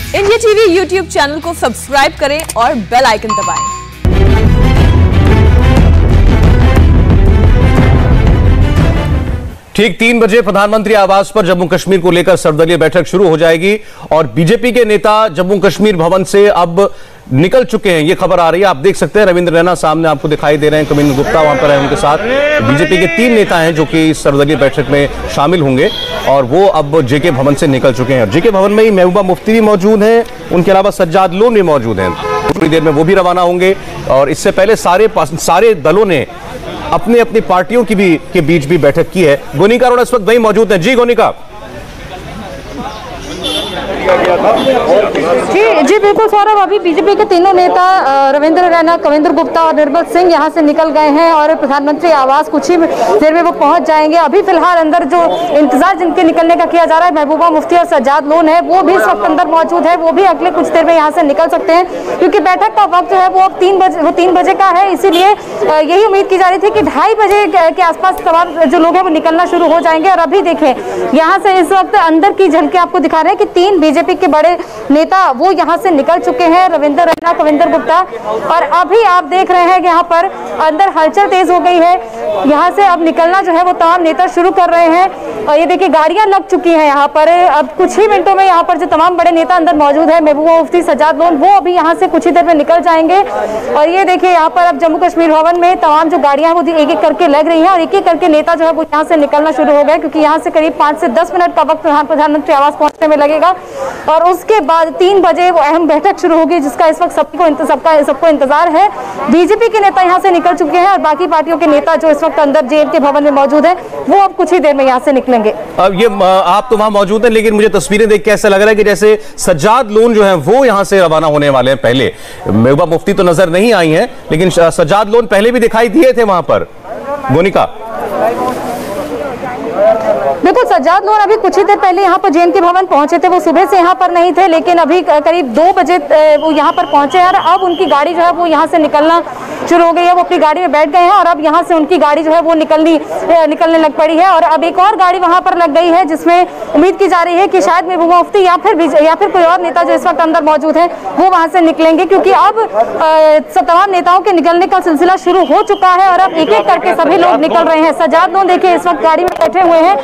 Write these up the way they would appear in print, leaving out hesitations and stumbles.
India TV YouTube channel को subscribe करें और बेल आइकन दबाएं। ठीक 3 बजे प्रधानमंत्री आवास पर जम्मू कश्मीर को लेकर सर्वदलीय बैठक शुरू हो जाएगी और बीजेपी के नेता जम्मू कश्मीर भवन से अब निकल चुके हैं। ये खबर आ रही है, आप देख सकते हैं रविंद्र रैना सामने आपको दिखाई दे रहे हैं, कविंद्र गुप्ता वहां पर है उनके साथ। बीजेपी के 3 नेता हैं जो कि इस सर्वदलीय बैठक में शामिल होंगे और वो अब जेके भवन से निकल चुके हैं। जेके भवन में ही महबूबा मुफ्ती भी मौजूद हैं, उनके अलावा सज्जाद लोन भी मौजूद हैं। थोड़ी देर में वो भी रवाना होंगे और इससे पहले सारे दलों ने अपनी अपनी पार्टियों के बीच भी बैठक की है। गोनिका अरोड़ा इस वक्त वहीं मौजूद हैं। जी गोनिका। जी बिल्कुल सौरभ, अभी बीजेपी के तीनों नेता रविंद्र रैना, कविंद्र गुप्ता और निर्मल सिंह यहां से निकल गए हैं और प्रधानमंत्री आवास कुछ ही देर में वो पहुंच जाएंगे। अभी फिलहाल अंदर जो इंतजार जिनके निकलने का किया जा रहा है, महबूबा मुफ्ती और सज्जाद लोन है, वो भी इस वक्त अंदर मौजूद है। वो भी अगले कुछ देर में यहाँ से निकल सकते हैं क्योंकि बैठक का वक्त जो है वो अब 3 बजे का है। इसीलिए यही उम्मीद की जा रही थी कि 2:30 बजे के आसपास तमाम जो लोग हैं वो निकलना शुरू हो जाएंगे। और अभी देखें यहाँ से इस वक्त अंदर की झलके आपको दिखा रहे हैं कि 3 बीजेपी के बड़े नेता वो यहाँ से निकल चुके हैं, रविंद्र रैना, कविंद्र गुप्ता। और अभी आप देख रहे हैं कि यहाँ पर अंदर हलचल तेज हो गई है। यहाँ से अब निकलना जो है वो तमाम नेता शुरू कर रहे हैं और ये देखिए गाड़ियां लग चुकी हैं यहाँ पर। अब कुछ ही मिनटों में यहाँ पर जो तमाम बड़े नेता अंदर मौजूद है, महबूबा मुफ्ती, सज्जाद लोन, वो अभी यहाँ से कुछ ही देर में निकल जाएंगे। और ये देखिए यहाँ पर अब जम्मू कश्मीर भवन में तमाम जो गाड़ियां वो एक एक करके लग रही हैं और एक एक करके नेता जो है वो यहाँ से निकलना शुरू हो गए क्योंकि यहाँ से करीब 5 से 10 मिनट का वक्त प्रधानमंत्री आवास पहुंचने में लगेगा। और उसके बाद 3 बजे वो अहम बैठक शुरू होगी जिसका इस वक्त सबको इंतजार है। बीजेपी के नेता यहाँ से निकल चुके हैं और बाकी पार्टियों के नेता जो इस वक्त अंदर जेके भवन में मौजूद है वो अब कुछ ही देर में यहाँ से निकलेंगे। अब ये आप तो वहां मौजूद हैं, लेकिन मुझे तस्वीरें देख के ऐसा लग रहा है कि जैसे सज्जाद लोन जो है वो यहाँ से रवाना होने वाले हैं। पहले महबूबा मुफ्ती तो नजर नहीं आई हैं, लेकिन सज्जाद लोन पहले भी दिखाई दिए थे वहां पर। गोनिका। बिल्कुल, सज्जाद लोन अभी कुछ ही देर पहले यहाँ पर जेके भवन पहुंचे थे। वो सुबह से यहाँ पर नहीं थे, लेकिन अभी करीब 2 बजे वो यहाँ पर पहुंचे हैं और अब उनकी गाड़ी जो है वो यहाँ से निकलना शुरू हो गई है। वो अपनी गाड़ी में बैठ गए हैं और अब यहाँ से उनकी गाड़ी जो है वो निकलने लग पड़ी है। और अब एक और गाड़ी वहाँ पर लग गई है जिसमें उम्मीद की जा रही है कि शायद महबूबा मुफ्ती या फिर कोई और नेता जो इस वक्त अंदर मौजूद है वो वहाँ से निकलेंगे क्योंकि अब तमाम नेताओं के निकलने का सिलसिला शुरू हो चुका है और अब एक एक करके सभी लोग निकल रहे हैं। सज्जाद लोन देखिए इस वक्त गाड़ी में बैठे हुए हैं,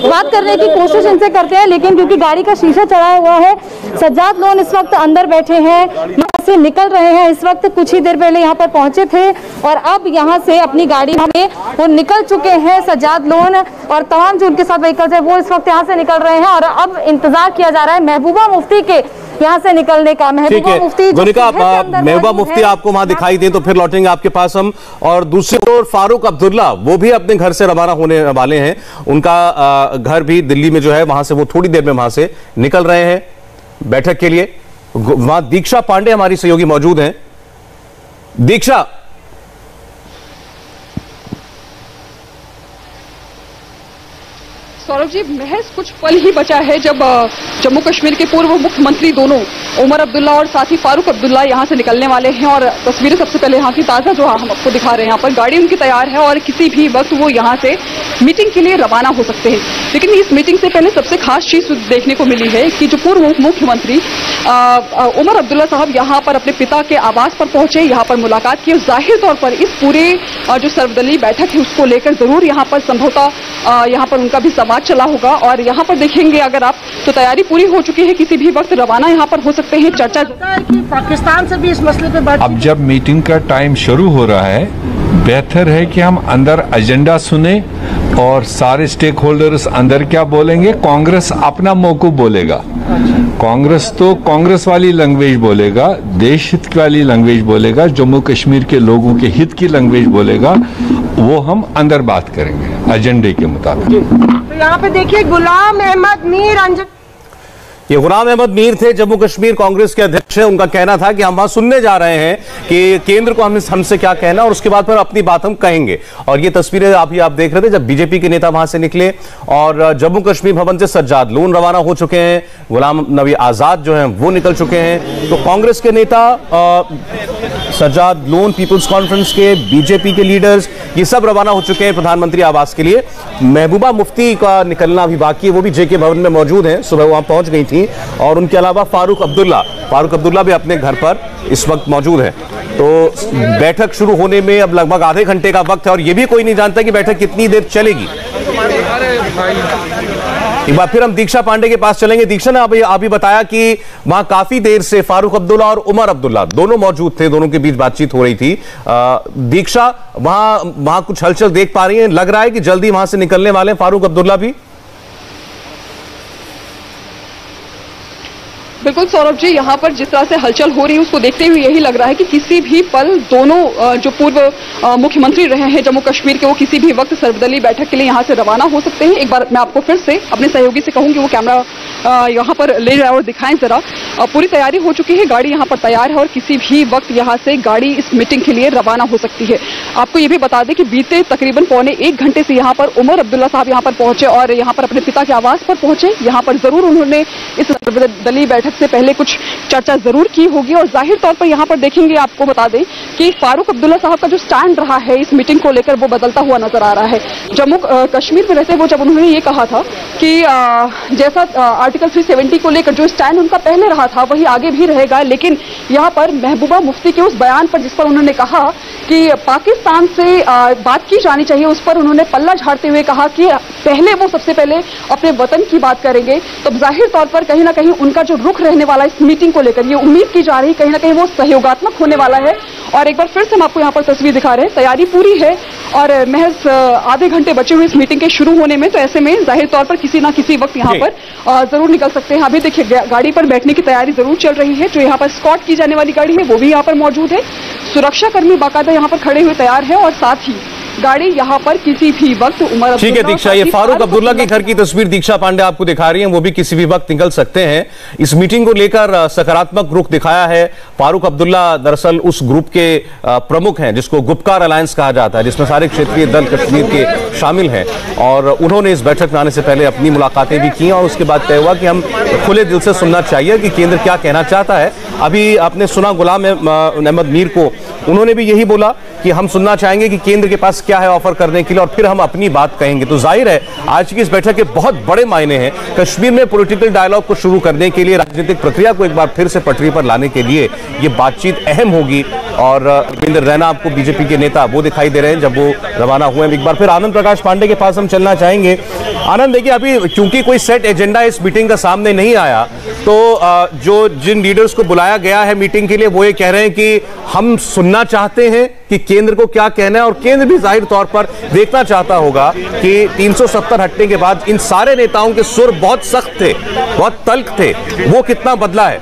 बात करने की कोशिश इनसे करते हैं लेकिन क्योंकि गाड़ी का शीशा चढ़ा हुआ है, सज्जाद लोन इस वक्त अंदर बैठे हैं, यहाँ से निकल रहे हैं। इस वक्त कुछ ही देर पहले यहाँ पर पहुंचे थे और अब यहाँ से अपनी गाड़ी में वो निकल चुके हैं। सज्जाद लोन और तमाम जो उनके साथ व्हीकल्स है वो इस वक्त यहाँ से निकल रहे हैं और अब इंतजार किया जा रहा है महबूबा मुफ्ती के यहाँ से निकलने का। महबूबा मुफ्ती, महबूबा मुफ्ती आपको वहां दिखाई दे तो फिर लौटेंगे आपके पास हम। और दूसरी ओर फारूक अब्दुल्ला वो भी अपने घर से रवाना होने वाले हैं। उनका घर भी दिल्ली में जो है वहां से वो थोड़ी देर में वहां से निकल रहे हैं बैठक के लिए। वहां दीक्षा पांडे हमारी सहयोगी मौजूद हैं। दीक्षा, सौरभ जी, महज कुछ पल ही बचा है जब जम्मू कश्मीर के पूर्व मुख्यमंत्री दोनों उमर अब्दुल्ला और साथ ही फारूक अब्दुल्ला यहां से निकलने वाले हैं। और तस्वीरें सबसे पहले यहाँ की ताज़ा जो हम आपको दिखा रहे हैं, यहाँ पर गाड़ी उनकी तैयार है और किसी भी वक्त वो यहाँ से मीटिंग के लिए रवाना हो सकते हैं। लेकिन इस मीटिंग से पहले सबसे खास चीज देखने को मिली है कि जो पूर्व मुख्यमंत्री उमर अब्दुल्ला साहब यहाँ पर अपने पिता के आवास पर पहुंचे, यहाँ पर मुलाकात की। जाहिर तौर पर इस पूरे जो सर्वदलीय बैठक है उसको लेकर जरूर यहाँ पर संभवतः यहाँ पर उनका भी संवाद चला होगा। और यहाँ पर देखेंगे अगर आप तो तैयारी पूरी हो चुकी है, किसी भी वक्त रवाना यहाँ पर हो सकते हैं। चर्चा कि पाकिस्तान से भी इस मसले पे बात। अब जब मीटिंग का टाइम शुरू हो रहा है, बेहतर है कि हम अंदर एजेंडा सुने और सारे स्टेक होल्डर्स अंदर क्या बोलेंगे। कांग्रेस अपना मौकूफ बोलेगा, कांग्रेस तो कांग्रेस वाली लैंग्वेज बोलेगा, देश हित वाली लैंग्वेज बोलेगा, जम्मू कश्मीर के लोगों के हित की लैंग्वेज बोलेगा। वो हम अंदर बात करेंगे एजेंडे के मुताबिक। तो यहाँ पे देखिए गुलाम अहमद मीर ये गुलाम अहमद मीर थे, जम्मू कश्मीर कांग्रेस के अध्यक्ष हैं। उनका कहना था कि हम वहां सुनने जा रहे हैं कि केंद्र को हमसे क्या कहना और उसके बाद फिर अपनी बात हम कहेंगे। और ये तस्वीरें आप देख रहे थे जब बीजेपी के नेता वहां से निकले और जम्मू कश्मीर भवन से सज्जाद लोन रवाना हो चुके हैं, गुलाम नबी आजाद जो हैं वो निकल चुके हैं। तो कांग्रेस के नेता सजाद लोन पीपुल्स कॉन्फ्रेंस के, बीजेपी के लीडर्स, ये सब रवाना हो चुके हैं प्रधानमंत्री आवास के लिए। महबूबा मुफ्ती का निकलना भी बाकी है, वो भी जेके भवन में मौजूद हैं, सुबह वहां पहुंच गई थी। और उनके अलावा फारूक अब्दुल्ला भी अपने घर पर इस वक्त मौजूद है। तो बैठक शुरू होने में अब लगभग आधे घंटे का वक्त है और ये भी कोई नहीं जानता कि बैठक कितनी देर चलेगी। एक बार फिर हम दीक्षा पांडे के पास चलेंगे। दीक्षा ने अभी बताया कि वहां काफी देर से फारूक अब्दुल्ला और उमर अब्दुल्ला दोनों मौजूद थे, दोनों के बीच बातचीत हो रही थी। दीक्षा, वहां कुछ हलचल देख पा रही है? लग रहा है कि जल्दी वहां से निकलने वाले हैं फारूक अब्दुल्ला भी? बिल्कुल सौरभ जी, यहाँ पर जिस तरह से हलचल हो रही है उसको देखते हुए यही लग रहा है कि किसी भी पल दोनों जो पूर्व मुख्यमंत्री रहे हैं जम्मू कश्मीर के, वो किसी भी वक्त सर्वदलीय बैठक के लिए यहाँ से रवाना हो सकते हैं। एक बार मैं आपको फिर से अपने सहयोगी से कहूंगी वो कैमरा यहाँ पर ले जाए और दिखाएं जरा। पूरी तैयारी हो चुकी है, गाड़ी यहाँ पर तैयार है और किसी भी वक्त यहाँ से गाड़ी इस मीटिंग के लिए रवाना हो सकती है। आपको ये भी बता दें कि बीते तकरीबन पौने 1 घंटे से यहाँ पर उमर अब्दुल्ला साहब यहाँ पर पहुंचे और यहाँ पर अपने पिता के आवास पर पहुंचे। यहाँ पर जरूर उन्होंने इस सर्वदलीय बैठक से पहले कुछ चर्चा जरूर की होगी और जाहिर तौर पर यहाँ पर देखेंगे, आपको बता दें कि फारूक अब्दुल्ला साहब का जो स्टैंड रहा है इस मीटिंग को लेकर वो बदलता हुआ नजर आ रहा है। जम्मू कश्मीर में रहते हुए जब उन्होंने ये कहा था कि जैसा आर्टिकल 370 को लेकर जो स्टैंड उनका पहले रहा था वही आगे भी रहेगा, लेकिन यहाँ पर महबूबा मुफ्ती के उस बयान पर जिस पर उन्होंने कहा कि पाकिस्तान से बात की जानी चाहिए, उस पर उन्होंने पल्ला झाड़ते हुए कहा कि पहले वो सबसे पहले अपने वतन की बात करेंगे। तो जाहिर तौर पर कहीं ना कहीं उनका जो रुख रहने वाला इस मीटिंग को लेकर, ये उम्मीद की जा रही कहीं ना कहीं वो सहयोगात्मक होने वाला है। और एक बार फिर से हम आपको यहाँ पर तस्वीर दिखा रहे हैं, तैयारी पूरी है और महज आधे घंटे बचे हुए इस मीटिंग के शुरू होने में, तो ऐसे में जाहिर तौर पर किसी ना किसी वक्त यहाँ पर जरूर निकल सकते हैं। अभी देखिए गाड़ी पर बैठने की तैयारी जरूर चल रही है, जो यहाँ पर स्कॉट की जाने वाली गाड़ी है वो भी यहाँ पर मौजूद है। सुरक्षा कर्मी बाकायदा यहाँ पर खड़े हुए तैयार है और साथ ही गाड़ी यहाँ पर किसी भी वक्त उमर, ठीक है दीक्षा, ये फारूक अब्दुल्ला के घर की तस्वीर दीक्षा पांडे आपको दिखा रही हैं, वो भी किसी भी वक्त निकल सकते हैं। इस मीटिंग को लेकर सकारात्मक रुख दिखाया है। फारूक अब्दुल्ला दरअसल उस ग्रुप के प्रमुख हैं जिसको गुपकार अलायंस कहा जाता है, जिसमें सारे क्षेत्रीय दल कश्मीर के शामिल हैं और उन्होंने इस बैठक में आने से पहले अपनी मुलाकातें भी की और उसके बाद तय हुआ कि हम खुले दिल से सुनना चाहिए कि केंद्र क्या कहना चाहता है। अभी आपने सुना गुलाम अहमद मीर को, उन्होंने भी यही बोला कि हम सुनना चाहेंगे कि केंद्र के पास क्या है ऑफर करने के लिए और फिर हम अपनी बात कहेंगे। तो जाहिर है आज की इस बैठक के बहुत बड़े मायने हैं। कश्मीर में पॉलिटिकल डायलॉग को शुरू करने के लिए, राजनीतिक प्रक्रिया को एक बार फिर से पटरी पर लाने के लिए ये बातचीत अहम होगी। और रविंद्र रैना आपको बीजेपी के नेता वो दिखाई दे रहे हैं जब वो रवाना हुए हैं। एक बार फिर आनंद प्रकाश पांडे के पास हम चलना चाहेंगे। आनंद, देखिए अभी क्योंकि कोई सेट एजेंडा इस मीटिंग का सामने नहीं आया, तो जो जिन लीडर्स को बुलाया गया है मीटिंग के लिए वो ये कह रहे हैं कि हम सुनना चाहते हैं कि केंद्र को क्या कहना है और केंद्र भी जाहिर तौर पर देखना चाहता होगा कि 370 हटने के बाद इन सारे नेताओं के सुर बहुत सख्त थे, बहुत तल्ख थे, वो कितना बदला है।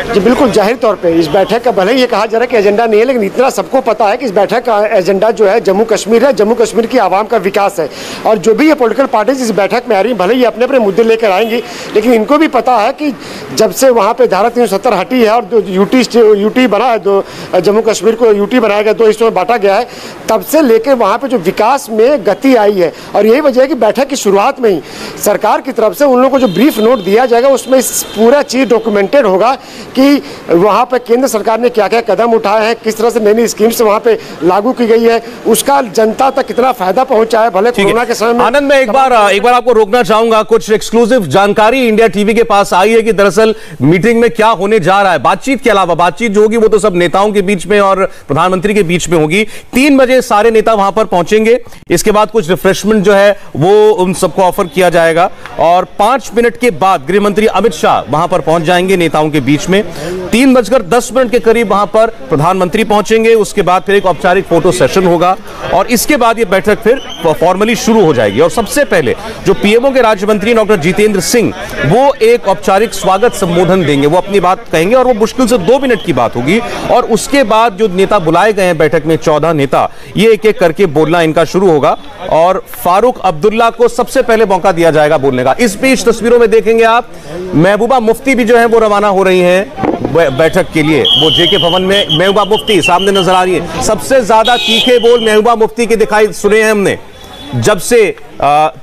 जी बिल्कुल, जाहिर तौर पे इस बैठक का भले ही ये कहा जा रहा है कि एजेंडा नहीं है, लेकिन इतना सबको पता है कि इस बैठक का एजेंडा जो है जम्मू कश्मीर है, जम्मू कश्मीर की आवाम का विकास है। और जो भी ये पॉलिटिकल पार्टीज इस बैठक में आ रही हैं, भले ही अपने अपने मुद्दे लेकर आएंगी, लेकिन इनको भी पता है कि जब से वहाँ पे धारा 370 हटी है और यूटी बना है, जम्मू कश्मीर को यूटी बनाया गया, 2 हिस्सों में बांटा गया है, तब से लेकर वहाँ पे जो विकास में गति आई है। और यही वजह है कि बैठक की शुरुआत में ही सरकार की तरफ से उन लोगों को जो ब्रीफ नोट दिया जाएगा उसमें पूरा चीज डॉक्यूमेंटेड होगा कि वहाँ पे केंद्र सरकार ने क्या क्या कदम उठाए हैं, किस तरह से नई नई स्कीम्स वहाँ पे लागू की गई है, उसका जनता तक कितना फायदा पहुंचा है। भले कोरोना के समय में आनंद, मैं एक बार आपको रोकना चाहूंगा। कुछ एक्सक्लूसिव जानकारी इंडिया टीवी के पास आई है कि दरअसल मीटिंग में क्या होने जा रहा है। बातचीत के अलावा, बातचीत जो होगी वो तो सब नेताओं के बीच में और प्रधानमंत्री के बीच में होगी। 3 बजे सारे नेता वहां पर पहुंचेंगे, इसके बाद कुछ रिफ्रेशमेंट जो है वो उन सबको ऑफर किया जाएगा और 5 मिनट के बाद गृह मंत्री अमित शाह वहां पर पहुंच जाएंगे नेताओं के बीच में। 3:10 के करीब वहां पर प्रधानमंत्री पहुंचेंगे, उसके बाद फिर एक औपचारिक फोटो सेशन होगा और इसके बाद ये बैठक फिर फॉर्मली शुरू हो जाएगी। और सबसे पहले जो पीएमओ के राज्य मंत्री डॉक्टर जितेंद्र सिंह वो एक औपचारिक स्वागत संबोधन देंगे, वो अपनी बात कहेंगे और वो मुश्किल से 2 मिनट की बात होगी। और उसके बाद जो नेता बुलाए गए हैं बैठक में, 14 नेता, ये एक एक करके बोलना इनका शुरू होगा और फारूक अब्दुल्ला को सबसे पहले मौका दिया जाएगा बोलने का। इस बीच तस्वीरों में देखेंगे आप, महबूबा मुफ्ती भी जो है वो रवाना हो रही हैं बैठक के लिए। वो जेके भवन में महबूबा मुफ्ती सामने नजर आ रही है। सबसे ज्यादा तीखे बोल महबूबा मुफ्ती के दिखाई सुने हैं हमने जब से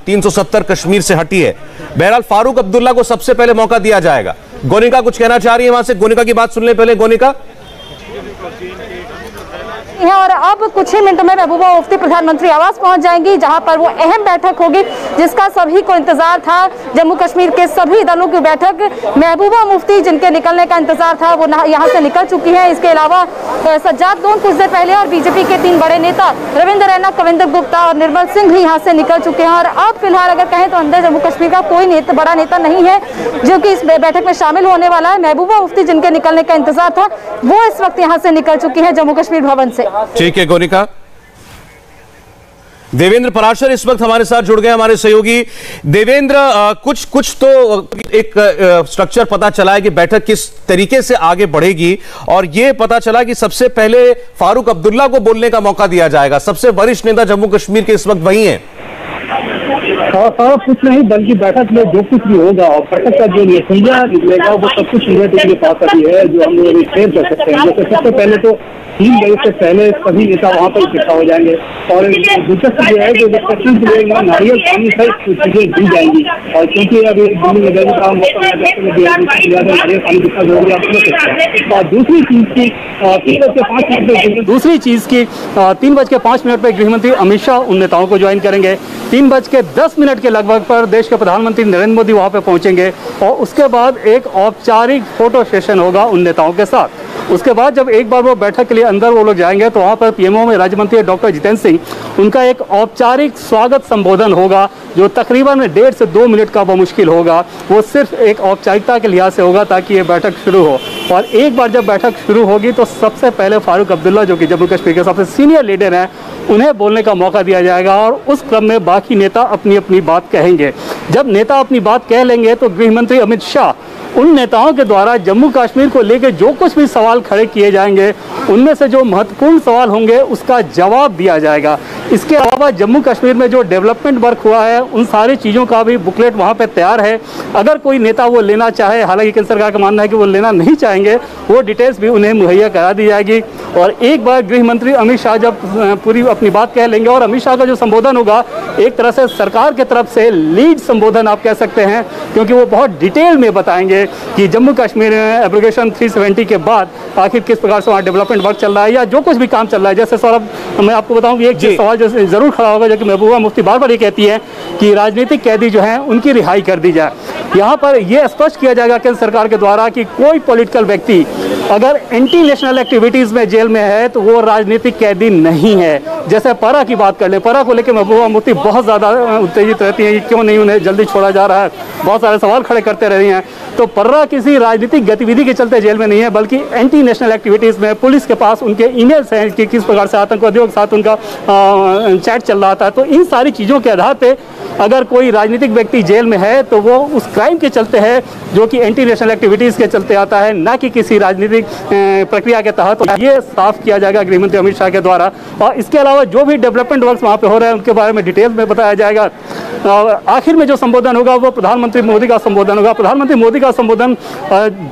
370 कश्मीर से हटी है। बहरहाल फारूक अब्दुल्ला को सबसे पहले मौका दिया जाएगा। गोनिका कुछ कहना चाह रही है, वहां से गोनिका की बात सुन ले पहले। गोनिका और अब कुछ ही मिनटों में महबूबा मुफ्ती प्रधानमंत्री आवास पहुंच जाएंगी, जहां पर वो अहम बैठक होगी जिसका सभी को इंतजार था। जम्मू कश्मीर के सभी दलों की बैठक, महबूबा मुफ्ती जिनके निकलने का इंतजार था वो यहां से निकल चुकी है। इसके अलावा सज्जाद लोन कुछ देर पहले और बीजेपी के 3 बड़े नेता रविंद्र रैना, कविंद्र गुप्ता और निर्मल सिंह भी यहां से निकल चुके हैं। और अब फिलहाल अगर कहें तो अंदर जम्मू कश्मीर का कोई बड़ा नेता नहीं है जो कि इस बैठक में शामिल होने वाला है। महबूबा मुफ्ती जिनके निकलने का इंतजार था वो इस वक्त यहाँ से निकल चुकी है जम्मू कश्मीर भवन से। ठीक है गोनिका। देवेंद्र पराशर इस वक्त हमारे साथ जुड़ गए, हमारे सहयोगी। देवेंद्र, कुछ तो एक स्ट्रक्चर पता चला है कि बैठक किस तरीके से आगे बढ़ेगी, और यह पता चला कि सबसे पहले फारूक अब्दुल्ला को बोलने का मौका दिया जाएगा। सबसे वरिष्ठ नेता जम्मू कश्मीर के इस वक्त वही हैं। कुछ नहीं, बल्कि बैठक में जो कुछ भी होगा और बैठक का जो नतीजा निकलेगा वो सब कुछ के पास अभी है, जो हम लोग शेयर कर सकते हैं। जैसे सबसे पहले तो 3 बजे से पहले सभी नेता वहाँ पर इकट्ठा हो जाएंगे, और दिलचस्प ये है कि डिस्कशन के लिए नारियल पानी सहित चीजें दी जाएंगी। और क्योंकि अभी दिल्ली में गर्मी का मौसम है, नारियल पानी कितना जरूरी है। और दूसरी चीज की 3:05 पे गृहमंत्री अमित शाह उन नेताओं को ज्वाइन करेंगे। 3:10 के लगभग पर देश के प्रधानमंत्री नरेंद्र मोदी वहां पे पहुंचेंगे, और उसके बाद एक औपचारिक फोटो सेशन होगा उन नेताओं के साथ। उसके बाद जब एक बार वो बैठक के लिए अंदर वो लोग जाएंगे तो वहाँ पर पीएमओ में राज्य मंत्री डॉक्टर जितेंद्र सिंह, उनका एक औपचारिक स्वागत संबोधन होगा जो तकरीबन 1.5 से 2 मिनट का मुश्किल होगा। वो सिर्फ एक औपचारिकता के लिहाज से होगा ताकि ये बैठक शुरू हो। और एक बार जब बैठक शुरू होगी तो सबसे पहले फारूक अब्दुल्ला जो कि जम्मू कश्मीर के सबसे सीनियर लीडर हैं, उन्हें बोलने का मौका दिया जाएगा, और उस क्रम में बाकी नेता अपनी अपनी बात कहेंगे। जब नेता अपनी बात कह लेंगे तो गृहमंत्री अमित शाह उन नेताओं के द्वारा जम्मू कश्मीर को लेकर जो कुछ भी सवाल खड़े किए जाएंगे उनमें से जो महत्वपूर्ण सवाल होंगे उसका जवाब दिया जाएगा। इसके अलावा जम्मू कश्मीर में जो डेवलपमेंट वर्क हुआ है उन सारी चीज़ों का भी बुकलेट वहाँ पे तैयार है। अगर कोई नेता वो लेना चाहे, हालांकि केंद्र सरकार का मानना है कि वो लेना नहीं चाहेंगे, वो डिटेल्स भी उन्हें मुहैया करा दी जाएगी। और एक बार गृह मंत्री अमित शाह जब पूरी अपनी बात कह लेंगे, और अमित शाह का जो संबोधन होगा एक तरह से सरकार की तरफ से लीड संबोधन आप कह सकते हैं, क्योंकि वो बहुत डिटेल में बताएंगे कि जम्मू कश्मीर में एप्लीकेशन 370 के बाद आखिर किस प्रकार से वहाँ डेवलपमेंट वर्क चल रहा है या जो कुछ भी काम चल रहा है। जैसे सौरभ, मैं आपको बताऊं कि एक सवाल जो जरूर खड़ा होगा, जो कि महबूबा मुफ्ती बार बार ये कहती है कि राजनीतिक कैदी जो हैं उनकी रिहाई कर दी जाए। यहाँ पर यह स्पष्ट किया जाएगा केंद्र सरकार के द्वारा कि कोई पॉलिटिकल व्यक्ति अगर एंटी नेशनल एक्टिविटीज़ में जेल में है तो वो राजनीतिक कैदी नहीं है। जैसे परा की बात कर ले, परा को लेकर महबूबा मुफ्ती बहुत ज़्यादा उत्तेजित रहती हैं कि क्यों नहीं उन्हें जल्दी छोड़ा जा रहा है, बहुत सारे सवाल खड़े करते रहे हैं। तो पर्रा किसी राजनीतिक गतिविधि के चलते जेल में नहीं है, बल्कि एंटी नेशनल एक्टिविटीज़ में पुलिस के पास उनके ईमेल्स हैं कि किस प्रकार से आतंकवादियों के साथ उनका चैट चल रहा था। तो इन सारी चीज़ों के आधार पे अगर कोई राजनीतिक व्यक्ति जेल में है तो वो उस क्राइम के चलते है जो कि एंटी नेशनल एक्टिविटीज़ के चलते आता है, ना कि किसी राजनीतिक प्रक्रिया के तहत। तो ये साफ किया जाएगा गृहमंत्री अमित शाह के द्वारा। और इसके अलावा जो भी डेवलपमेंट वर्क वहाँ पे हो रहे हैं उनके बारे में डिटेल्स में बताया जाएगा। आखिर में जो संबोधन होगा वो प्रधानमंत्री मोदी का संबोधन होगा। प्रधानमंत्री मोदी का संबोधन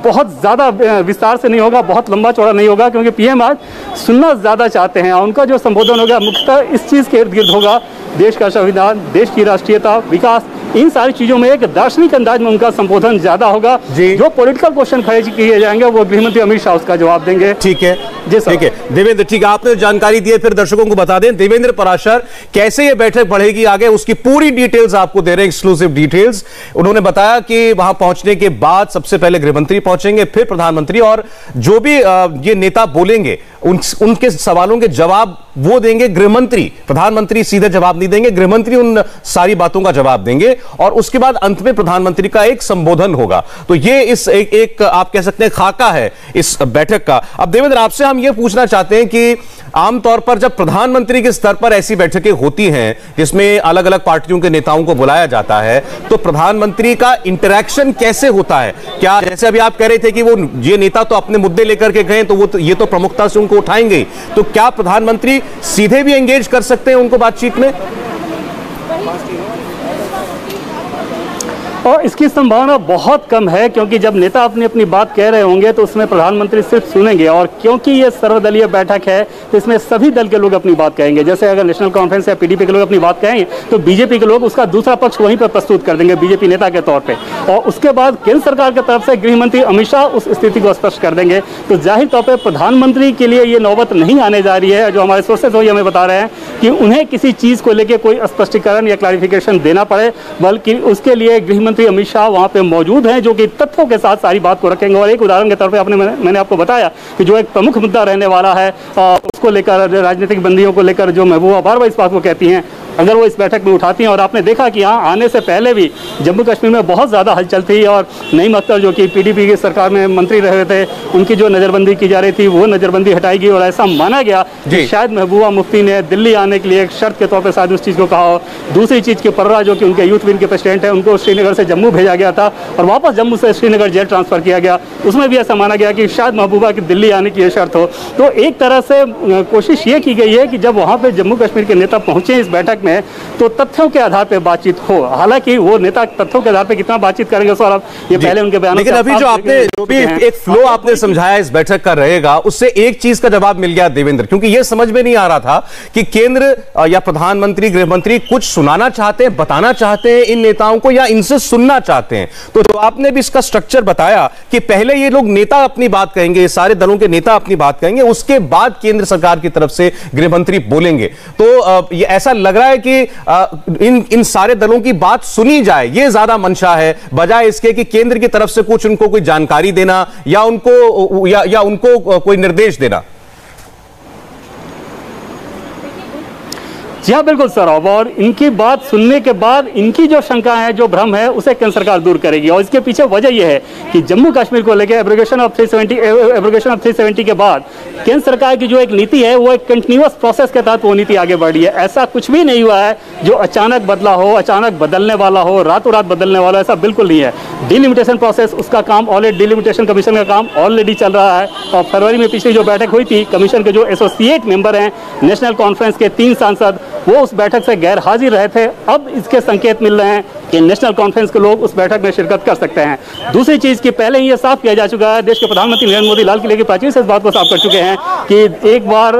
बहुत ज़्यादा विस्तार से नहीं होगा, बहुत लंबा चौड़ा नहीं होगा, क्योंकि पीएम आज सुनना ज़्यादा चाहते हैं। उनका जो संबोधन होगा मुख्यतः इस चीज़ के इर्द गिर्द होगा, देश का संविधान, देश की राष्ट्रीयता, विकास, इन सारी चीजों में एक दार्शनिक अंदाज में उनका संबोधन ज्यादा होगा। जो पॉलिटिकल क्वेश्चन खड़े किए जाएंगे वो गृहमंत्री अमित शाह उसका जवाब देंगे। ठीक है जी, ठीक है देवेंद्र, ठीक है, आपने जानकारी दी है, फिर दर्शकों को बता दें देवेंद्र पराशर कैसे ये बैठक बढ़ेगी आगे, उसकी पूरी डिटेल्स आपको दे रहे हैं, एक्सक्लूसिव डिटेल्स। उन्होंने बताया कि वहां पहुंचने के बाद सबसे पहले गृहमंत्री पहुंचेंगे, फिर प्रधानमंत्री, और जो भी ये नेता बोलेंगे उनके सवालों के जवाब वो देंगे गृहमंत्री। प्रधानमंत्री सीधे जवाब नहीं देंगे, गृहमंत्री उन सारी बातों का जवाब देंगे, और उसके बाद अंत में प्रधानमंत्री का एक संबोधन होगा। तो ये इस एक आप कह सकते हैं खाका है इस बैठक का। अब देवेंद्र, आपसे हम ये पूछना चाहते हैं कि आमतौर पर जब प्रधानमंत्री के स्तर पर ऐसी बैठकें होती हैं जिसमें अलग अलग पार्टियों के नेताओं को बुलाया जाता है, तो प्रधानमंत्री का इंटरेक्शन कैसे होता है? क्या जैसे अभी आप कह रहे थे कि वो ये नेता तो अपने मुद्दे लेकर के गए तो वो ये तो प्रमुखता से उनको उठाएंगे, तो क्या प्रधानमंत्री सीधे भी एंगेज कर सकते हैं उनको बातचीत में? और इसकी संभावना बहुत कम है, क्योंकि जब नेता अपनी अपनी बात कह रहे होंगे तो उसमें प्रधानमंत्री सिर्फ सुनेंगे, और क्योंकि ये सर्वदलीय बैठक है तो इसमें सभी दल के लोग अपनी बात कहेंगे। जैसे अगर नेशनल कॉन्फ्रेंस या पीडीपी के लोग अपनी बात कहेंगे तो बीजेपी के लोग उसका दूसरा पक्ष वहीं पर प्रस्तुत कर देंगे बीजेपी नेता के तौर पर, और उसके बाद केंद्र सरकार की तरफ से गृह मंत्री अमित शाह उस स्थिति को स्पष्ट कर देंगे। तो जाहिर तौर पर प्रधानमंत्री के लिए ये नौबत नहीं आने जा रही है। जो हमारे सोर्सेज हो ये हमें बता रहे हैं कि उन्हें किसी चीज़ को लेकर कोई स्पष्टीकरण या क्लैरिफिकेशन देना पड़े, बल्कि उसके लिए गृह मंत्री अमित शाह वहाँ पे मौजूद हैं, जो कि तथ्यों के साथ सारी बात को रखेंगे। और एक उदाहरण के तौर पे मैंने आपको बताया कि जो एक प्रमुख मुद्दा रहने वाला है उसको लेकर, राजनीतिक बंदियों को लेकर जो महबूबा बार बार इस बात को कहती हैं, अगर वो इस बैठक में उठाती हैं। और आपने देखा कि यहाँ आने से पहले भी जम्मू कश्मीर में बहुत ज़्यादा हलचल थी, और नईम अख्तर जो कि पीडीपी की सरकार में मंत्री रहे थे, उनकी जो नज़रबंदी की जा रही थी वो नज़रबंदी हटाई गई, और ऐसा माना गया कि शायद महबूबा मुफ्ती ने दिल्ली आने के लिए एक शर्त के तौर पर शायद उस चीज़ को कहा हो। दूसरी चीज़ की पर्रा जो कि उनके यूथ विंग के प्रेसिडेंट हैं, उनको श्रीनगर से जम्मू भेजा गया था और वापस जम्मू से श्रीनगर जेल ट्रांसफ़र किया गया, उसमें भी ऐसा माना गया कि शायद महबूबा की दिल्ली आने की शर्त हो। तो एक तरह से कोशिश ये की गई है कि जब वहाँ पर जम्मू कश्मीर के नेता पहुँचे इस बैठक में तो तथ्यों के आधार पर बातचीत हो। हालांकि वो नेता तथ्यों के आधार पर कितना बातचीत करेंगे सौरभ, ये पहले उनके बयान, लेकिन अभी जो भी एक फ्लो आपने समझाया इस बैठक का रहेगा, उससे एक चीज का जवाब मिल गया देवेंद्र, क्योंकि यह समझ में नहीं आ रहा था कि केंद्र या प्रधानमंत्री, गृह मंत्री कुछ सुनाना चाहते हैं, बताना चाहते हैं इन नेताओं को, या इनसे सुनना चाहते हैं। तो आपने भी इसका स्ट्रक्चर बताया कि पहले ये लोग नेता अपनी बात कहेंगे, सारे दलों के नेता अपनी बात कहेंगे, उसके बाद केंद्र सरकार की तरफ से गृह मंत्री बोलेंगे। तो ये ऐसा लग रहा है कि इन सारे दलों की बात सुनी जाए, ये ज्यादा मंशा है, बजाय इसके कि केंद्र की तरफ से कुछ उनको कोई जानकारी देना या उनको कोई निर्देश देना। जी हाँ, बिल्कुल सौरभ, और इनकी बात सुनने के बाद इनकी जो शंका है, जो भ्रम है, उसे केंद्र सरकार दूर करेगी। और इसके पीछे वजह यह है कि जम्मू कश्मीर को लेकर एब्रोगेशन ऑफ 370 के बाद केंद्र सरकार की जो एक नीति है वो एक कंटिन्यूअस प्रोसेस के तहत वो नीति आगे बढ़ रही है। ऐसा कुछ भी नहीं हुआ है जो अचानक बदला हो, अचानक बदलने वाला हो, रातों रात बदलने वाला, ऐसा बिल्कुल नहीं है। डिलिमिटेशन प्रोसेस, उसका काम ऑलरेडी, डिलिमिटेशन कमीशन का काम ऑलरेडी चल रहा है। और फरवरी में पिछली जो बैठक हुई थी, कमीशन के जो एसोसिएट मेंबर हैं नेशनल कॉन्फ्रेंस के 3 सांसद, वो उस बैठक से गैर हाजिर रहे थे। अब इसके संकेत मिल रहे हैं कि नेशनल कॉन्फ्रेंस के लोग उस बैठक में शिरकत कर सकते हैं। दूसरी चीज़ की पहले ही ये साफ किया जा चुका है, देश के प्रधानमंत्री नरेंद्र मोदी लाल किले की प्राचीर से इस बात को साफ कर चुके हैं कि एक बार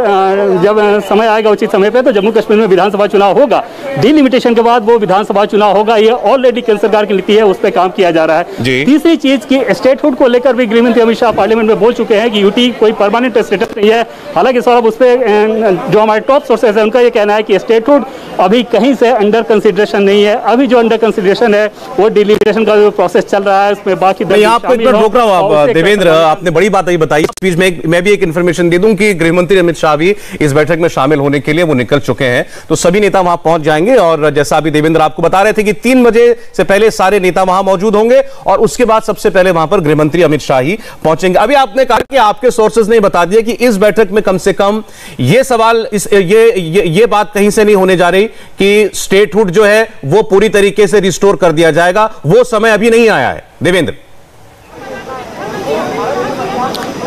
जब समय आएगा उचित समय पे तो जम्मू कश्मीर में विधानसभा चुनाव होगा। डिलिमिटेशन के बाद वो विधानसभा चुनाव होगा, ये ऑलरेडी केंद्र सरकार की नीति है, उस पर काम किया जा रहा है। तीसरी चीज़ की स्टेटहुड को लेकर भी गृह मंत्री अमित शाह पार्लियामेंट में बोल चुके हैं कि यूटी कोई परमानेंट स्टेटस नहीं है। हालांकि सौरभ, उस पर जो हमारे टॉप सोर्सेज है उनका ये कहना है कि स्टेटहुड अभी कहीं से अंडर कंसिडरेशन नहीं है। अभी जो अंडर कंसिडरेशन है वो डिलिमिटेशन का जो प्रोसेस चल रहा है, उसमें बाकी मैं आपको एक बार रोक रहा हूं। आप देवेंद्र, आपने बड़ी बात बताई। बीच में मैं भी एक इंफॉर्मेशन दे दूं कि गृह मंत्री अमित शाह भी इस बैठक में शामिल होने के लिए वो निकल चुके हैं, तो सभी नेता वहां पहुंच जाएंगे। और जैसा अभी देवेंद्र आपको बता रहे थे कि 3 बजे से पहले सारे नेता वहां मौजूद होंगे और उसके बाद सबसे पहले वहां पर गृह मंत्री अमित शाह ही पहुंचेंगे। अभी आपने कहा कि आपके सोर्सेज ने बता दिया कि इस बैठक में कम से कम ये सवाल, ये बात कहीं से नहीं होने जा रही कि स्टेटहुड जो है वो पूरी तरीके से रिस्टोर कर दिया जाएगा, वो समय अभी नहीं आया है। देवेंद्र,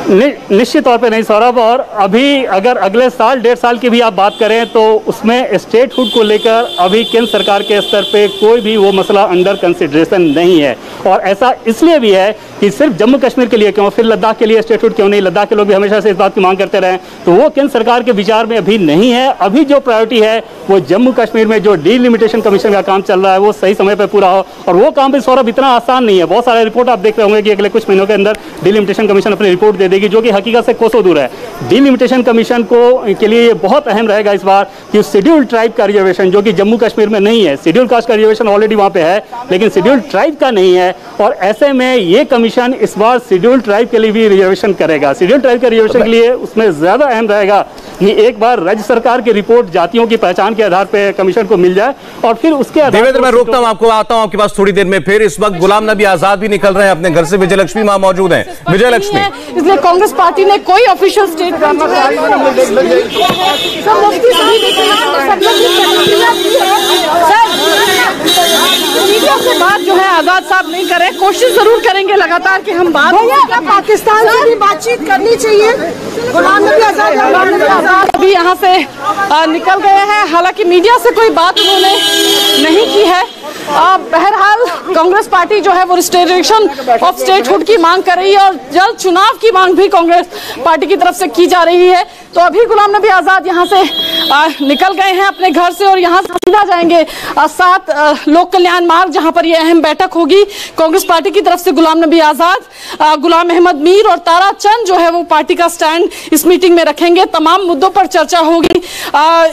निश्चित तौर पे नहीं सौरभ, और अभी अगर अगले साल 1.5 साल की भी आप बात करें तो उसमें स्टेटहुड को लेकर अभी केंद्र सरकार के स्तर पे कोई भी वो मसला अंडर कंसिडरेशन नहीं है। और ऐसा इसलिए भी है कि सिर्फ जम्मू कश्मीर के लिए क्यों, फिर लद्दाख के लिए स्टेटहुड क्यों नहीं, लद्दाख के लोग भी हमेशा से इस बात की मांग करते रहे, तो वो केंद्र सरकार के विचार में अभी नहीं है। अभी जो प्रायोरिटी है वो जम्मू कश्मीर में जो डिलिमिटेशन कमीशन का काम चल रहा है वो सही समय पर पूरा हो। और वो काम भी सौरभ इतना आसान नहीं है। बहुत सारे रिपोर्ट आप देख रहे होंगे कि अगले कुछ महीनों के अंदर डिलिमिटेशन कमीशन अपनी रिपोर्ट दे देगी, जो कि हकीकत से कोसों दूर है। डिलिमिटेशन कमीशन को के लिए ये बहुत अहम रहेगा इस बार कि शेड्यूल्ड ट्राइब का रिजर्वेशन, जो कि जम्मू कश्मीर में नहीं है, शेड्यूल्ड कास्ट का रिजर्वेशन ऑलरेडी वहां पे है लेकिन शेड्यूल्ड ट्राइब का नहीं है। और ऐसे में ये कमीशन इस बार शेड्यूल्ड ट्राइब के लिए भी रिजर्वेशन करेगा। शेड्यूल्ड ट्राइब के रिजर्वेशन के लिए उसमें ज्यादा अहम रहेगा कि एक बार राज्य सरकार की रिपोर्ट जातियों की पहचान के आधार पर कमीशन को मिल जाए और फिर उसके आधार। देवेंद्र, मैं रोकता हूं, आपको आता हूं आपके पास थोड़ी देर में। फिर इस वक्त गुलाम नबी आजाद भी निकल रहे हैं अपने घर से, विजय लक्ष्मी वहां मौजूद हैं। विजय लक्ष्मी, इसलिए कांग्रेस पार्टी ने कोई ऑफिशियल स्टेटमेंट मीडिया से बात जो है आजाद साहब नहीं करें, कोशिश जरूर करेंगे लगातार कि हम बात, पाकिस्तान से भी बातचीत करनी चाहिए। गुलाम नबी आजाद अभी यहाँ से निकल गए हैं, हालांकि मीडिया से कोई बात उन्होंने नहीं की है। बहरहाल कांग्रेस पार्टी जो है वो रिस्टोरेशन ऑफ स्टेटहुड की मांग कर रही है और जल्द चुनाव की मांग भी कांग्रेस पार्टी की तरफ से की जा रही है। तो अभी गुलाम नबी आजाद यहाँ से निकल गए हैं अपने घर से और यहाँ से सीधा जाएंगे 7 लोक कल्याण मार्ग, जहाँ पर यह अहम बैठक होगी। कांग्रेस पार्टी की तरफ से गुलाम नबी आजाद, गुलाम अहमद मीर और तारा चंद जो है वो पार्टी का स्टैंड इस मीटिंग में रखेंगे। तमाम मुद्दों पर चर्चा होगी।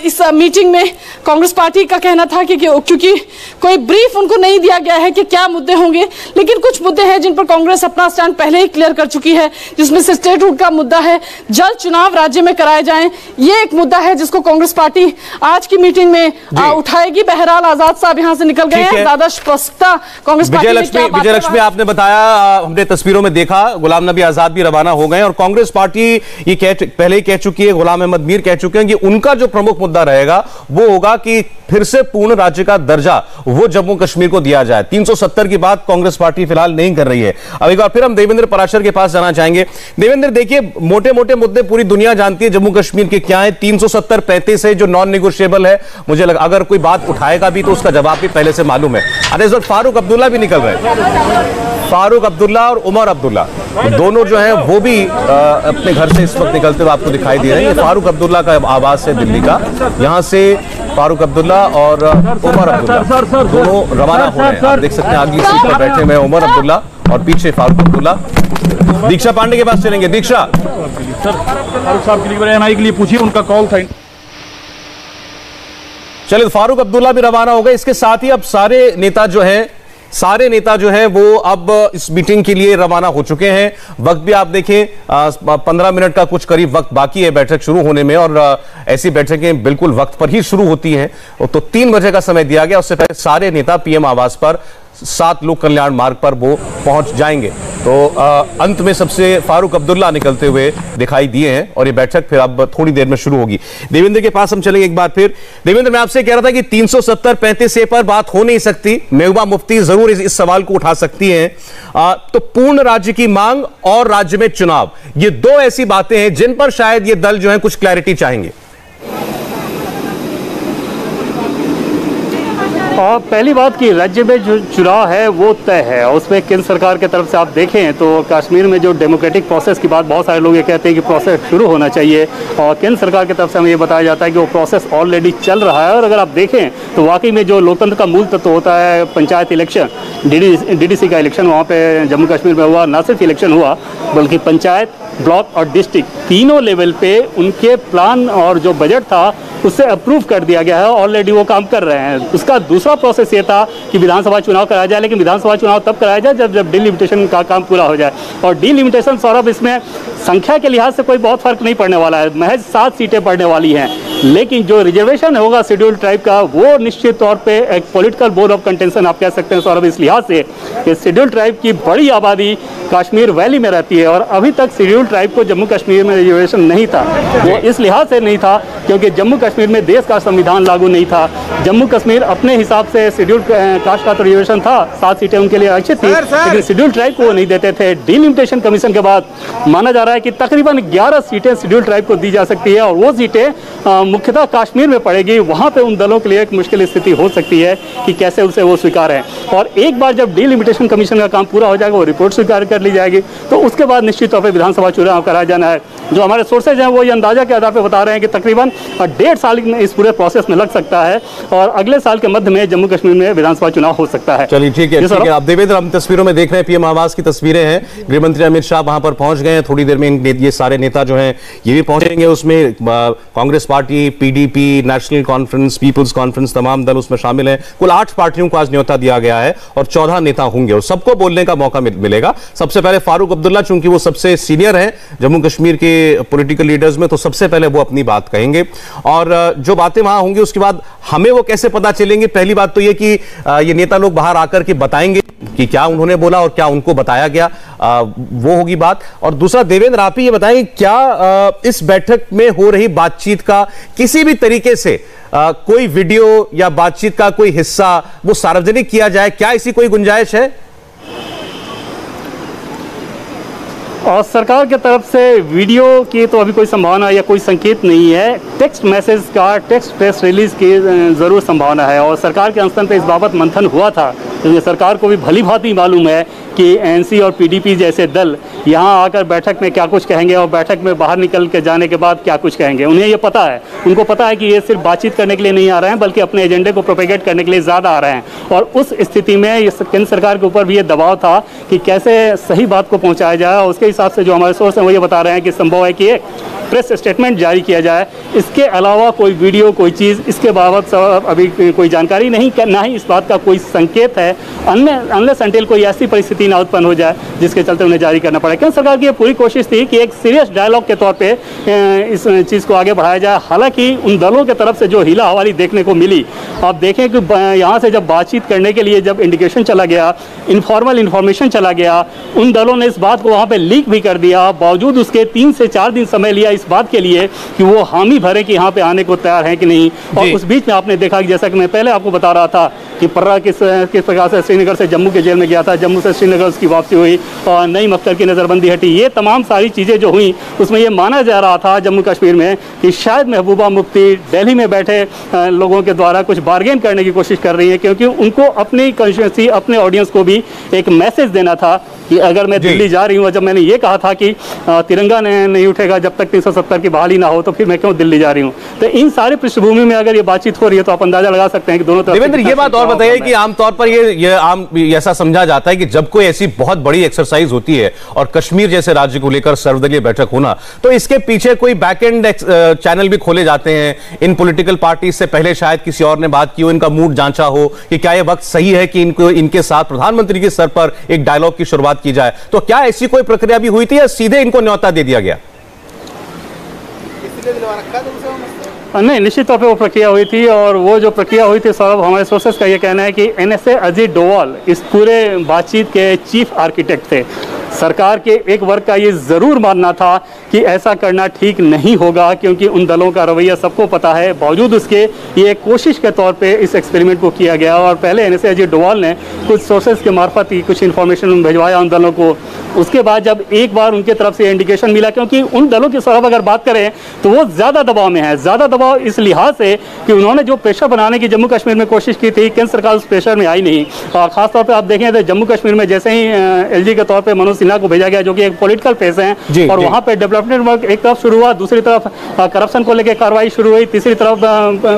इस मीटिंग में कांग्रेस पार्टी का कहना था कि क्योंकि कोई ब्रीफ उनको नहीं दिया गया है कि क्या मुद्दे होंगे, लेकिन कुछ मुद्दे हैं जिन पर कांग्रेस अपना स्टैंड पहले ही क्लियर कर चुकी है, जिसमें से स्टेटहुड का मुद्दा है, जल्द चुनाव राज्य में कराए जाएं, ये एक मुद्दा है जिसको कांग्रेस पार्टी आज की मीटिंग में उठाएगी। बहरहाल आजाद साहब यहां से निकल गए हैं। ज्यादा स्पष्टता कांग्रेस पार्टी विजय लक्ष्मी आपने बताया, हमने तस्वीरों में देखा गुलाम नबी आजाद भी रवाना हो गए और कांग्रेस पार्टी ये पहले ही कह चुकी है, गुलाम अहमद मीर कह चुके हैं कि उनका जो प्रमुख मुद्दा रहेगा वो होगा कि फिर से पूर्ण राज्य का दर्जा वो जम्मू कश्मीर को दिया जाए। 370 की बात कांग्रेस पार्टी फिलहाल नहीं कर रही है। अब एक बार फिर हम देवेंद्र पराशर के पास जाना चाहेंगे। देवेंद्र, देखिए मोटे मोटे मुद्दे पूरी दुनिया जानती है जम्मू कश्मीर के क्या है। 370-35 है जो नॉन नेगोशिएबल है। मुझे लगा अगर कोई बात उठाएगा भी तो उसका जवाब भी पहले से मालूम है। अरे इस वक्त फारूक अब्दुल्ला भी निकल रहे हैं। फारूक अब्दुल्ला और उमर अब्दुल्ला दोनों जो हैं वो भी अपने घर से इस वक्त निकलते हुए आपको दिखाई दे रहे हैं। ये फारूक अब्दुल्ला का आवास है दिल्ली का। यहाँ से फारूक अब्दुल्ला और उमर अब्दुल्ला दोनों रवाना हो रहे हैं। आप देख सकते हैं अगली सीट पर बैठे हुए उमर अब्दुल्ला और पीछे फारूक अब्दुल्ला। दीक्षा पांडे के पास चलेंगे। दीक्षा, फारूक साहब के लिए पूछिए, उनका कॉल था। चलिए, फारूक अब्दुल्ला भी रवाना हो गए। इसके साथ ही अब सारे नेता जो हैं वो अब इस मीटिंग के लिए रवाना हो चुके हैं। वक्त भी आप देखें 15 मिनट का कुछ करीब वक्त बाकी है बैठक शुरू होने में और ऐसी बैठकें बिल्कुल वक्त पर ही शुरू होती हैं। तो 3 बजे का समय दिया गया। उससे पहले सारे नेता पीएम आवास पर 7 लोक कल्याण मार्ग पर वो पहुंच जाएंगे। तो अंत में सबसे फारूक अब्दुल्ला निकलते हुए दिखाई दिए हैं और ये बैठक फिर अब थोड़ी देर में शुरू होगी। देवेंद्र के पास हम चलेंगे एक बार फिर। देवेंद्र, मैं आपसे कह रहा था कि 370-35 पर बात हो नहीं सकती। महबूबा मुफ्ती जरूर इस सवाल को उठा सकती हैं। तो पूर्ण राज्य की मांग और राज्य में चुनाव, ये 2 ऐसी बातें हैं जिन पर शायद ये दल जो है कुछ क्लैरिटी चाहेंगे। और पहली बात कि राज्य में जो चुनाव है वो तय है और उसमें केंद्र सरकार की तरफ से आप देखें तो कश्मीर में जो डेमोक्रेटिक प्रोसेस की बात, बहुत सारे लोग ये कहते हैं कि प्रोसेस शुरू होना चाहिए और केंद्र सरकार की तरफ से हमें ये बताया जाता है कि वो प्रोसेस ऑलरेडी चल रहा है। और अगर आप देखें तो वाकई में जो लोकतंत्र का मूल तत्व होता है, पंचायत इलेक्शन, डीडीसी का इलेक्शन वहाँ पे जम्मू कश्मीर में हुआ, न सिर्फ इलेक्शन हुआ बल्कि पंचायत, ब्लॉक और डिस्ट्रिक्ट तीनों लेवल पे उनके प्लान और जो बजट था उससे अप्रूव कर दिया गया है। ऑलरेडी वो काम कर रहे हैं। उसका दूसरा प्रोसेस ये था कि विधानसभा चुनाव कराया जाए, लेकिन विधानसभा चुनाव तब कराया जाए जब डिलिमिटेशन का काम पूरा हो जाए। और डिलिमिटेशन सौरभ, इसमें संख्या के लिहाज से कोई बहुत फर्क नहीं पड़ने वाला है, महज 7 सीटें पड़ने वाली हैं। लेकिन जो रिजर्वेशन होगा शेड्यूल्ड ट्राइब का, वो निश्चित तौर पे एक पॉलिटिकल बोर्ड ऑफ कंटेंशन आप कह सकते हैं सौरभ, इस लिहाज से कि शेड्यूल्ड ट्राइब की बड़ी आबादी कश्मीर वैली में रहती है और अभी तक शेड्यूल्ड ट्राइब को जम्मू कश्मीर में रिजर्वेशन नहीं था। वो इस लिहाज से नहीं था क्योंकि जम्मू कश्मीर में देश का संविधान लागू नहीं था। जम्मू कश्मीर अपने हिसाब से शेड्यूल्ड कास्ट का तो रिजर्वेशन था, 7 सीटें उनके लिए अच्छी थी, लेकिन शेड्यूल्ड ट्राइब को वो नहीं देते थे। डिलिमिटेशन कमीशन के बाद माना जा रहा है कि तकरीबन 11 सीटें शेड्यूल्ड ट्राइब को दी जा सकती है और वो सीटें मुख्यतः कश्मीर में पड़ेगी। वहाँ पे उन दलों के लिए एक मुश्किल स्थिति हो सकती है कि कैसे उसे वो स्वीकार है। और एक बार जब डिलिमिटेशन कमीशन का काम पूरा हो जाएगा, वो रिपोर्ट स्वीकार कर ली जाएगी, तो उसके बाद निश्चित तौर पर विधानसभा चुनाव कराया जाना है। जो हमारे सोर्सेज हैं वो ये अंदाजा के आधार पर बता रहे हैं कि तकरीबन 1.5 साल में इस पूरे प्रोसेस में लग सकता है और अगले साल के मध्य में जम्मू कश्मीर में विधानसभा चुनाव हो सकता है। चलिए ठीक है। आप देवेंद्र, हम तस्वीरों में देख रहे हैं पीएम आवास की तस्वीरें हैं। गृह मंत्री अमित शाह वहां पर पहुंच गए हैं। थोड़ी देर में ये सारे नेता जो हैं ये भी पहुंचेंगे। उसमें कांग्रेस पार्टी, पीडीपी, नेशनल कॉन्फ्रेंस, पीपुल्स कॉन्फ्रेंस, तमाम दल उसमें शामिल हैं। कुल 8 पार्टियों को आज न्योता दिया गया है और 14 नेता होंगे और सबको बोलने का मौका मिलेगा। सबसे पहले फारूक अब्दुल्ला, चूंकि वो सबसे सीनियर हैं जम्मू कश्मीर के पॉलिटिकल लीडर्स में, तो सबसे पहले वो अपनी बात कहेंगे और जो बातें वहां होंगी उसके बाद हमें वो कैसे पता चलेंगे। पहली बात तो ये कि ये नेता लोग बाहर आकर के बताएंगे कि क्या उन्होंने बोला और क्या उनको बताया गया, वो होगी बात। और दूसरा, देवेंद्र आप ही ये बताएं, क्या इस बैठक में हो रही बातचीत का किसी भी तरीके से कोई वीडियो या बातचीत का कोई हिस्सा वो सार्वजनिक किया जाए, क्या ऐसी कोई गुंजाइश है? और सरकार की तरफ से वीडियो की तो अभी कोई संभावना या कोई संकेत नहीं है। टेक्स्ट मैसेज का, टेक्स्ट प्रेस रिलीज की ज़रूर संभावना है और सरकार के स्तर पर इस बाबत मंथन हुआ था, क्योंकि सरकार को भी भली भांति मालूम है कि एनसी और पीडीपी जैसे दल यहाँ आकर बैठक में क्या कुछ कहेंगे और बैठक में बाहर निकल के जाने के बाद क्या कुछ कहेंगे। उन्हें ये पता है, उनको पता है कि ये सिर्फ बातचीत करने के लिए नहीं आ रहे हैं, बल्कि अपने एजेंडे को प्रोपेगेट करने के लिए ज़्यादा आ रहे हैं। और उस स्थिति में ये केंद्र सरकार के ऊपर भी ये दबाव था कि कैसे सही बात को पहुँचाया जाए। उसके हिसाब से जो हमारे सोर्स हैं वो ये बता रहे हैं कि संभव है कि एक प्रेस स्टेटमेंट जारी किया जाए। इसके अलावा कोई वीडियो, कोई चीज़ इसके बाबत अभी कोई जानकारी नहीं, ना ही इस बात का कोई संकेत है, अनलेस अनटिल कोई ऐसी परिस्थिति ना उत्पन्न हो जाए जिसके चलते उन्हें जारी करना पड़े। केंद्र सरकार की ये पूरी कोशिश थी कि एक सीरियस डायलॉग के तौर पे इस चीज़ को आगे बढ़ाया जाए। हालांकि उन दलों के तरफ से जो हिला हवाली देखने को मिली, आप देखें कि यहाँ से जब बातचीत करने के लिए जब इंडिकेशन चला गया, इनफॉर्मल इन्फॉर्मेशन चला गया, उन दलों ने इस बात को वहाँ पर लीक भी कर दिया। बावजूद उसके 3 से 4 दिन समय लिया इस बात के लिए कि वो हामी भरे कि यहाँ पे आने को तैयार हैं कि नहीं। और उस बीच में आपने देखा कि जैसा कि मैं पहले आपको बता रहा था कि पर्रा किस प्रकार से श्रीनगर से जम्मू के जेल में गया था, जम्मू से श्रीनगर उसकी वापसी हुई और नईम अख्तर की नज़रबंदी हटी। ये तमाम सारी चीज़ें जो हुई उसमें ये माना जा रहा था जम्मू कश्मीर में कि शायद महबूबा मुफ्ती दिल्ली में बैठे लोगों के द्वारा कुछ बार्गेन करने की कोशिश कर रही है, क्योंकि उनको अपनी कंस्टिट्यूंसी, अपने ऑडियंस को भी एक मैसेज देना था कि अगर मैं दिल्ली जा रही हूँ, जब मैंने ये कहा था कि तिरंगा नहीं उठेगा जब तक 370 की बहाली ना हो, तो फिर मैं क्यों दिल्ली जा रही हूँ। तो इन सारी पृष्ठभूमि में अगर ये बातचीत हो रही है तो आप अंदाजा लगा सकते हैं कि दोनों तरफ। देवेंद्र, ये बात और बताइए कि आमतौर पर ये आम ऐसा समझा जाता है कि जब कोई ऐसी बहुत बड़ी एक्सरसाइज होती है और कश्मीर जैसे राज्य को लेकर सर्वदलीय बैठक होना, तो इसके पीछे कोई बैकएंड चैनल भी खोले जाते हैं। इन पॉलिटिकल पार्टी से पहले शायद किसी और ने बात की हो, इनका मूड जांचा हो कि क्या ये वक्त सही है कि इनके साथ प्रधानमंत्री के स्तर पर एक डायलॉग की शुरुआत की जाए। तो क्या ऐसी कोई प्रक्रिया भी हुई थी या सीधे इनको न्योता दे दिया गया? नहीं, निश्चित तौर पे वो प्रक्रिया हुई थी और वो जो प्रक्रिया हुई थी, सौरभ, हमारे सोर्सेस का ये कहना है कि एनएसए अजीत डोवाल इस पूरे बातचीत के चीफ आर्किटेक्ट थे। सरकार के एक वर्ग का ये ज़रूर मानना था कि ऐसा करना ठीक नहीं होगा, क्योंकि उन दलों का रवैया सबको पता है। बावजूद उसके ये कोशिश के तौर पे इस एक्सपेरिमेंट को किया गया और पहले एनएसए अजीत डोवाल ने कुछ सोर्सेस के मार्फत ही कुछ इन्फॉर्मेशन भिजवाया उन दलों को। उसके बाद जब एक बार उनके तरफ से इंडिकेशन मिला, क्योंकि उन दलों की सौरभ अगर बात करें तो वो ज़्यादा दबाव में है, ज़्यादा दबाव इस लिहाज से कि उन्होंने जो प्रेशर बनाने की जम्मू कश्मीर में कोशिश की थी, केंद्र सरकार उस प्रेशर में आई नहीं। और खासतौर पर आप देखें तो जम्मू कश्मीर में जैसे ही एलजी के तौर पर मनोज सिन्हा को भेजा गया, जो कि एक पॉलिटिकल फेस है, और वहाँ पे डेवलपमेंट वर्क एक तरफ शुरू हुआ, दूसरी तरफ करप्शन को लेकर कार्रवाई शुरू हुई, तीसरी तरफ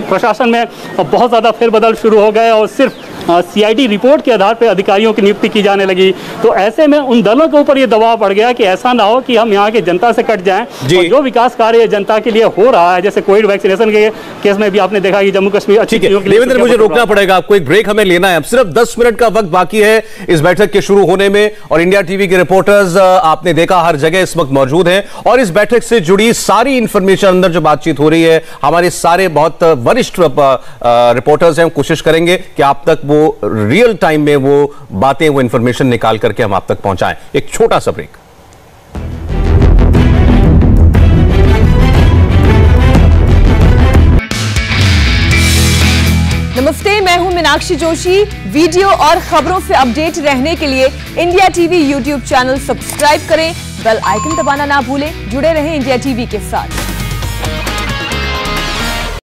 प्रशासन में बहुत ज़्यादा फेरबदल शुरू हो गए और सिर्फ सीआईडी रिपोर्ट के आधार पर अधिकारियों की नियुक्ति की जाने लगी। तो ऐसे में उन दलों के ऊपर ये दबाव बढ़ गया कि ऐसा ना हो कि हम यहाँ की जनता से कट जाएं और जो विकास कार्य जनता के लिए हो रहा है, जैसे कोविड वैक्सीनेशन के केस में भी आपने देखा कि जम्मू कश्मीर अच्छी चीजों के लिए। देवेंद्र, मुझे रोकना पड़ेगा आपको, एक ब्रेक हमें लेना है। अब सिर्फ 10 मिनट का वक्त बाकी है इस बैठक के शुरू होने में और इंडिया टीवी के रिपोर्टर्स आपने देखा हर जगह इस वक्त मौजूद हैं और इस बैठक से जुड़ी सारी इंफॉर्मेशन, अंदर जो बातचीत हो रही है, हमारे सारे बहुत वरिष्ठ रिपोर्टर्स हैं, कोशिश करेंगे कि आप तक वो रियल टाइम में वो बातें, वो इंफॉर्मेशन निकाल करके हम आप तक पहुंचाएं। एक छोटा सा ब्रेक। नमस्ते, मैं हूं मीनाक्षी जोशी। वीडियो और खबरों से अपडेट रहने के लिए India TV YouTube channel subscribe करें, बेल आइकन दबाना ना भूलें। जुड़े रहें इंडिया टीवी के साथ।